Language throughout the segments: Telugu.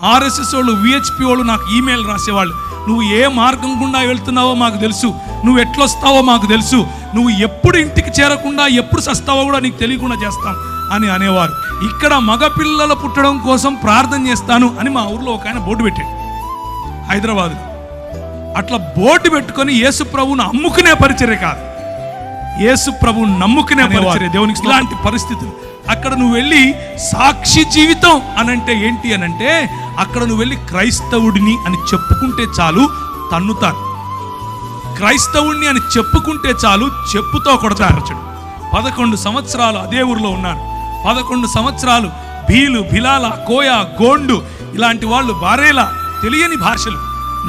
ఆర్ఎస్ఎస్ వాళ్ళు, విహెచ్పి వాళ్ళు నాకు ఈమెయిల్ రాసేవాళ్ళు, నువ్వు ఏ మార్గం గుండా వెళ్తున్నావో మాకు తెలుసు, నువ్వు ఎట్లొస్తావో మాకు తెలుసు, నువ్వు ఎప్పుడు ఇంటికి చేరకుండా ఎప్పుడు సస్తావో కూడా నీకు తెలియకుండా చేస్తాం అని అనేవారు. ఇక్కడ మగపిల్లలు పుట్టడం కోసం ప్రార్థన చేస్తాను అని మా ఊర్లో ఒక ఆయన బోర్డు పెట్టాడు హైదరాబాద్లో. అట్లా బోర్డు పెట్టుకొని యేసు ప్రభువును అమ్ముకునే పరిచర్య కాదు, యేసు ప్రభువును నమ్ముకునే పరిచర్య దేవునికి. ఇలాంటి పరిస్థితులు అక్కడ నువ్వు వెళ్ళి సాక్షి జీవితం అనంటే ఏంటి అనంటే, అక్కడ నువ్వు వెళ్ళి క్రైస్తవుడిని అని చెప్పుకుంటే చాలు తన్నుతాను, క్రైస్తవుడిని అని చెప్పుకుంటే చాలు చెప్పుతో కొడతారు. 11 సంవత్సరాలు అదే ఊరిలో ఉన్నాను. 11 సంవత్సరాలు భీలు, బిలాల, కోయ, గోండు ఇలాంటి వాళ్ళు, బారేలా, తెలియని భాషలు,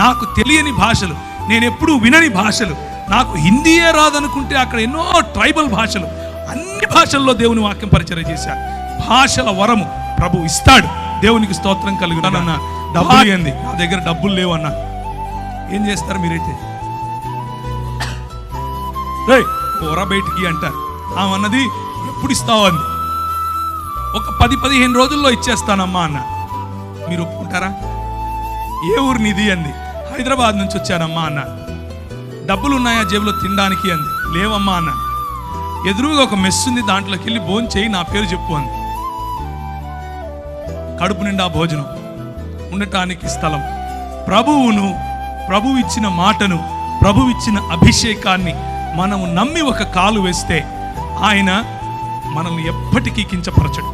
నాకు తెలియని భాషలు, నేను ఎప్పుడూ వినని భాషలు, నాకు హిందీయే రాదనుకుంటే అక్కడ ఎన్నో ట్రైబల్ భాషలు, అన్ని భాషల్లో దేవుని వాక్యం పరిచయం చేశాను. భాషల వరము ప్రభు ఇస్తాడు, దేవునికి స్తోత్రం కలుగుతానన్నా. డబ్బులు ఏంది, నా దగ్గర డబ్బులు లేవు అన్నా. ఏం చేస్తారు మీరైతే? పోరా బయటికి అంటారు. ఆమెన్నది ఎప్పుడు ఇస్తావు అంది, ఒక 10-15 రోజుల్లో ఇచ్చేస్తానమ్మా అన్న. మీరు ఒప్పుకుంటారా? ఏ ఊరు నిధి అంది, హైదరాబాద్ నుంచి వచ్చానమ్మా అన్న. డబ్బులు ఉన్నాయా జేబులో తినడానికి అంది, లేవమ్మా అన్న. ఎదురుగా ఒక మెస్ ఉంది, దాంట్లోకి వెళ్ళి భోజనం చేయి, నా పేరు చెప్పు అంది. కడుపు నిండా భోజనం, ఉండటానికి స్థలం. ప్రభువు ఇచ్చిన మాటను, ప్రభువు ఇచ్చిన అభిషేకాన్ని మనము నమ్మి ఒక కాలు వేస్తే ఆయన మనల్ని ఎప్పటికీ కించపరచడు.